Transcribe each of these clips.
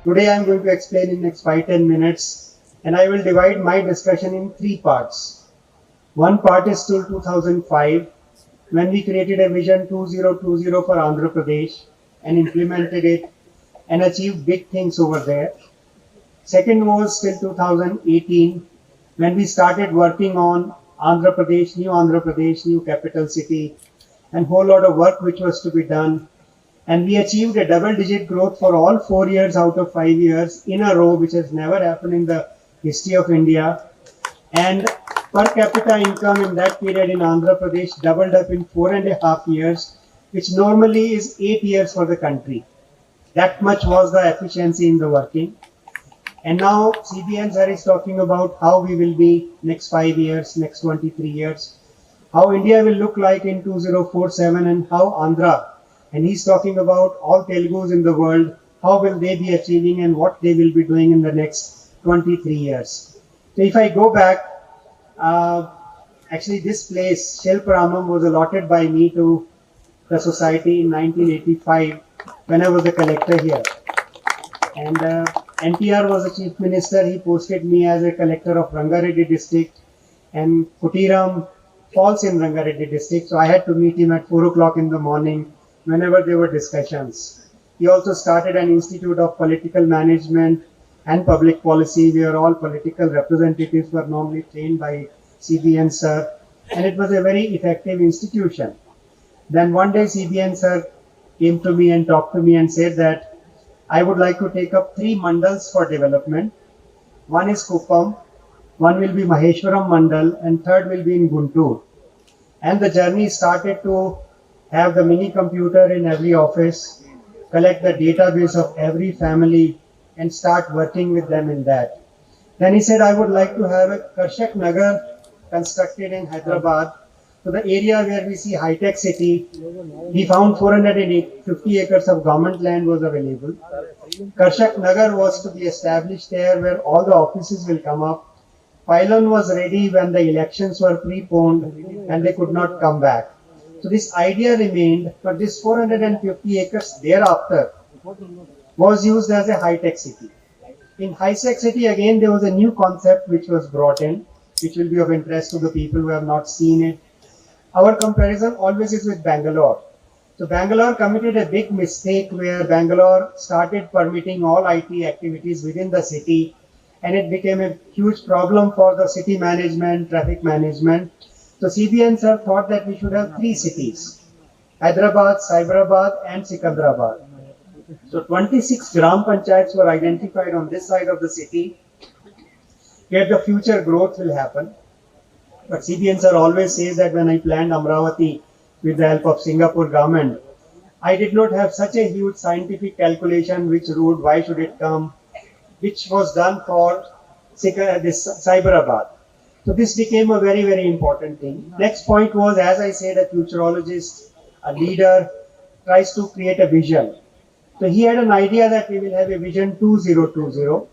Today I am going to explain in next 5-10 minutes, and I will divide my discussion in three parts. One part is till 2005, when we created a vision 2020 for Andhra Pradesh and implemented it and achieved big things over there. Second was till 2018, when we started working on Andhra Pradesh, new capital city, and whole lot of work which was to be done. And we achieved a double-digit growth for all 4 years out of 5 years in a row, which has never happened in the history of India. And per capita income in that period in Andhra Pradesh doubled up in 4.5 years, which normally is 8 years for the country. That much was the efficiency in the working. And now CBN sir is talking about how we will be next 5 years, next 23 years, how India will look like in 2047 and how Andhra, and he's talking about all Telugus in the world, how will they be achieving and what they will be doing in the next 23 years. So if I go back, actually this place, Shelparamam, was allotted by me to the society in 1985 when I was the collector here. And NTR was the chief minister. He posted me as a collector of Rangareddy district, and Kutiram falls in Rangareddy district. So I had to meet him at 4 o'clock in the morning whenever there were discussions. He also started an institute of political management and public policy, where all political representatives were normally trained by CBN sir, and it was a very effective institution. Then one day CBN sir came to me and talked to me and said that I would like to take up 3 mandals for development. One is Kuppam, one will be Maheshwaram Mandal, and third will be in Guntur. And the journey started to have the mini computer in every office, collect the database of every family, and start working with them in that. Then he said, I would like to have a Karshak Nagar constructed in Hyderabad. So the area where we see high-tech city, he found 450 acres of government land was available. Karshak Nagar was to be established there, where all the offices will come up. Pylon was ready when the elections were preponed and they could not come back. So this idea remained, but this 450 acres thereafter was used as a high-tech city. In high-tech city, again, there was a new concept which was brought in, which will be of interest to the people who have not seen it. Our comparison always is with Bangalore. So Bangalore committed a big mistake where Bangalore started permitting all IT activities within the city, and it became a huge problem for the city management, traffic management. So CBN sir thought that we should have 3 cities, Hyderabad, Cyberabad and Sikandrabad. So 26 Gram Panchayats were identified on this side of the city where the future growth will happen. But CBN sir always says that when I planned Amravati with the help of Singapore government, I did not have such a huge scientific calculation which route, why should it come, which was done for this Cyberabad. So this became a very, very important thing. Next point was, as I said, a futurologist, a leader tries to create a vision. So he had an idea that we will have a vision 2020,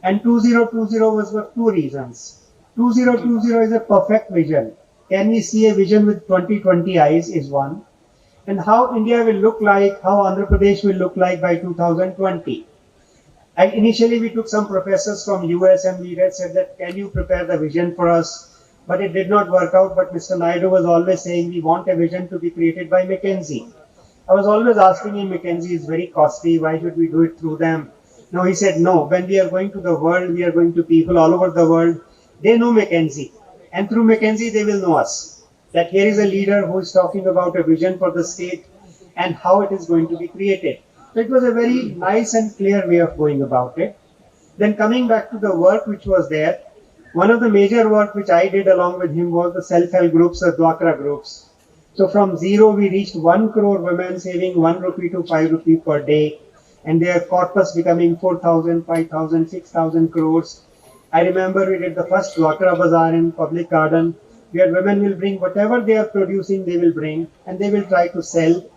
and 2020 was for 2 reasons. 2020 is a perfect vision. Can we see a vision with 2020 eyes is one. And how India will look like, how Andhra Pradesh will look like by 2020. And initially we took some professors from US and we had said that, can you prepare the vision for us? But it did not work out. But Mr. Naidu was always saying we want a vision to be created by McKinsey. I was always asking him, McKinsey is very costly, why should we do it through them? No, he said, no, when we are going to the world, we are going to people all over the world, they know McKinsey. And through McKinsey, they will know us. That here is a leader who is talking about a vision for the state and how it is going to be created. So it was a very nice and clear way of going about it. Then coming back to the work which was there, one of the major work which I did along with him was the self-help groups, the Dwakra groups. So from zero, we reached 1 crore women saving 1 rupee to 5 rupee per day, and their corpus becoming 4,000, 5,000, 6,000 crores. I remember we did the first Dwakra Bazaar in Public Garden, where women will bring whatever they are producing, they will bring, and they will try to sell.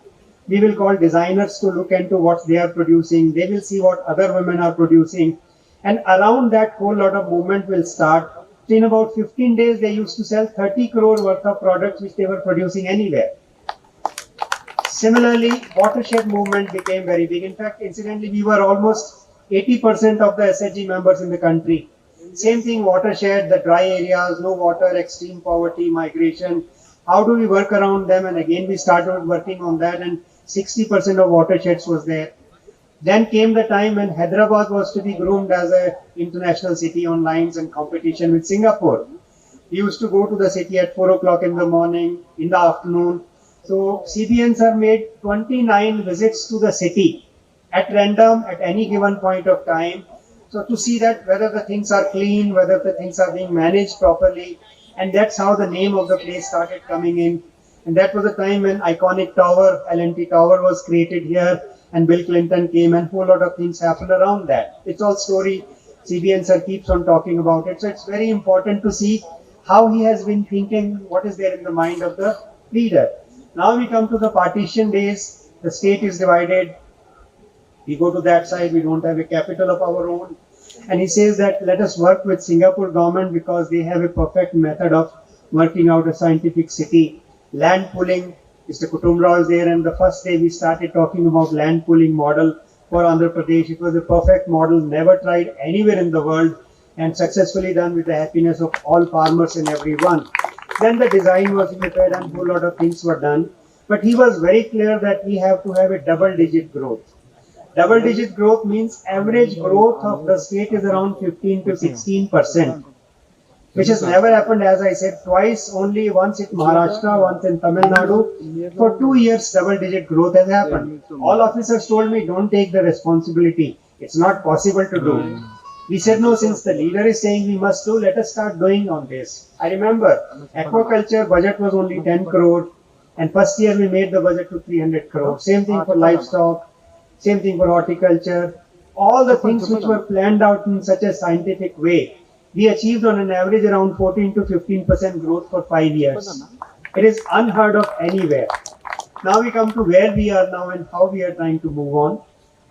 We will call designers to look into what they are producing. They will see what other women are producing. And around that whole lot of movement will start. So in about 15 days, they used to sell 30 crore worth of products which they were producing anywhere. Similarly, watershed movement became very big. In fact, incidentally, we were almost 80% of the SHG members in the country. Same thing, watershed, the dry areas, no water, extreme poverty, migration. How do we work around them? And again, we started working on that, and 60% of watersheds was there. Then came the time when Hyderabad was to be groomed as an international city on lines and competition with Singapore. We used to go to the city at 4 o'clock in the morning, in the afternoon. So CBNs are made 29 visits to the city at random at any given point of time. So to see that whether the things are clean, whether the things are being managed properly. And that's how the name of the place started coming in. And that was the time when iconic tower, L&T Tower, was created here, and Bill Clinton came, and a whole lot of things happened around that. It's all story. CBN sir keeps on talking about it. So it's very important to see how he has been thinking, what is there in the mind of the leader. Now we come to the partition days. The state is divided. We go to that side. We don't have a capital of our own. And he says that let us work with Singapore government because they have a perfect method of working out a scientific city. Land pooling, Mr. Kutumrao is there, and the first day we started talking about land pooling model for Andhra Pradesh. It was a perfect model, never tried anywhere in the world, and successfully done with the happiness of all farmers and everyone. Then the design was prepared and a whole lot of things were done. But he was very clear that we have to have a double-digit growth. Double-digit growth means average growth of the state is around 15 to 16%. Which has never happened, as I said, twice, only once in Maharashtra, once in Tamil Nadu. For 2 years, double-digit growth has happened. All officers told me, don't take the responsibility. It's not possible to do. We said, no, since the leader is saying we must do, let us start doing on this. I remember, aquaculture budget was only 10 crore, and first year we made the budget to 300 crore. Same thing for livestock, same thing for horticulture. All the things which were planned out in such a scientific way, we achieved on an average around 14 to 15% growth for 5 years. It is unheard of anywhere. Now we come to where we are now and how we are trying to move on.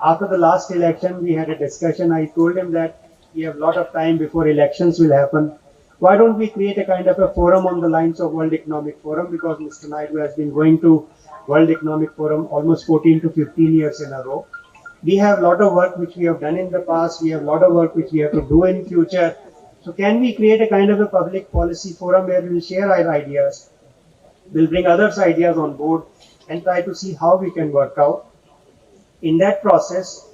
After the last election, we had a discussion. I told him that we have a lot of time before elections will happen. Why don't we create a kind of a forum on the lines of World Economic Forum, because Mr. Naidu has been going to World Economic Forum almost 14 to 15 years in a row. We have a lot of work which we have done in the past. We have a lot of work which we have to do in future. So can we create a kind of a public policy forum where we will share our ideas, we'll bring others' ideas on board and try to see how we can work out. In that process,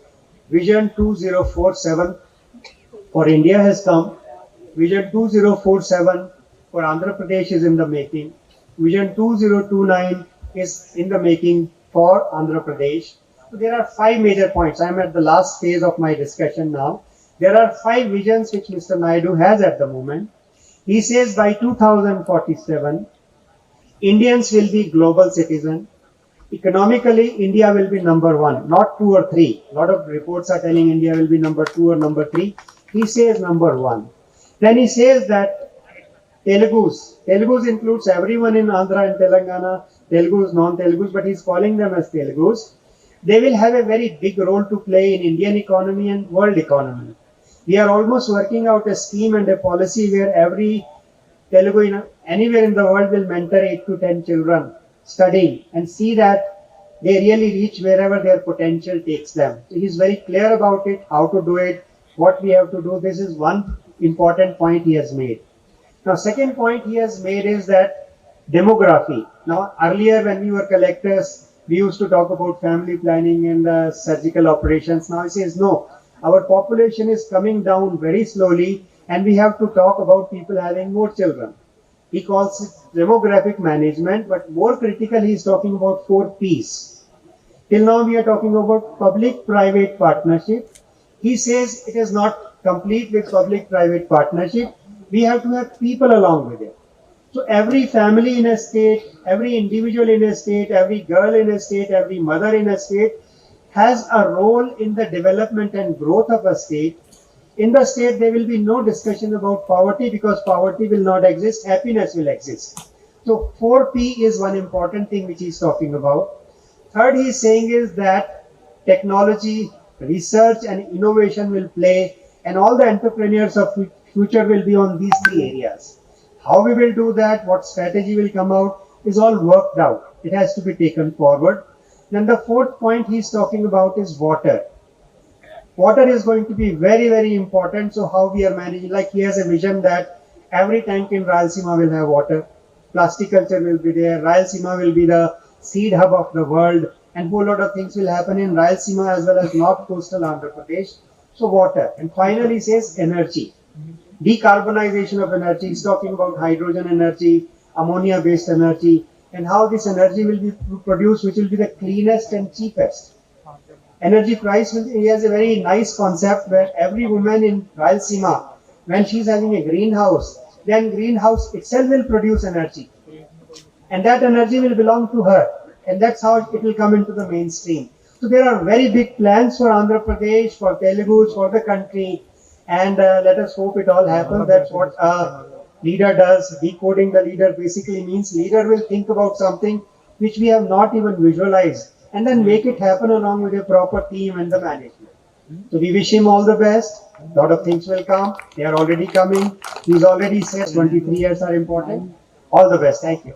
Vision 2047 for India has come. Vision 2047 for Andhra Pradesh is in the making. Vision 2029 is in the making for Andhra Pradesh. So there are 5 major points. I am at the last phase of my discussion now. There are 5 visions which Mr. Naidu has at the moment. He says by 2047, Indians will be global citizens. Economically, India will be number 1, not 2 or 3. A lot of reports are telling India will be number 2 or number 3. He says number 1. Then he says that Telugus includes everyone in Andhra and Telangana, Telugus, non-Telugus, but he's calling them as Telugus. They will have a very big role to play in Indian economy and world economy. We are almost working out a scheme and a policy where every Telugu anywhere in the world will mentor 8 to 10 children studying and see that they really reach wherever their potential takes them. So he's very clear about it, how to do it, what we have to do. This is one important point he has made. Now, second point he has made is that demography. Now, earlier when we were collectors, we used to talk about family planning and surgical operations. Now he says, no, our population is coming down very slowly and we have to talk about people having more children. He calls it demographic management, but more critical, he is talking about 4 Ps. Till now we are talking about public-private partnership. He says it is not complete with public-private partnership. We have to have people along with it. So every family in a state, every individual in a state, every girl in a state, every mother in a state has a role in the development and growth of a state. In the state, there will be no discussion about poverty because poverty will not exist, happiness will exist. So 4P is one important thing which he is talking about. Third he is saying is that technology, research and innovation will play, and all the entrepreneurs of future will be on these 3 areas. How we will do that, what strategy will come out is all worked out. It has to be taken forward. Then the 4th point he is talking about is water. Water is going to be very, very important. So how we are managing, like he has a vision that every tank in Rayalaseema will have water. Plasticulture will be there. Rayalaseema will be the seed hub of the world, and whole lot of things will happen in Rayalaseema as well as North Coastal Andhra Pradesh. So water. And finally says energy. Decarbonization of energy. He's talking about hydrogen energy, ammonia based energy, and how this energy will be produced, which will be the cleanest and cheapest. Energy price, he has a very nice concept where every woman in Rayalaseema, when she's having a greenhouse, then greenhouse itself will produce energy. And that energy will belong to her. And that's how it will come into the mainstream. So there are very big plans for Andhra Pradesh, for Telugus, for the country. And let us hope it all happens. That's what a leader does. Decoding the leader basically means leader will think about something which we have not even visualized, and then make it happen along with a proper team and the management. So we wish him all the best. A lot of things will come. They are already coming. He's already said 23 years are important. All the best. Thank you.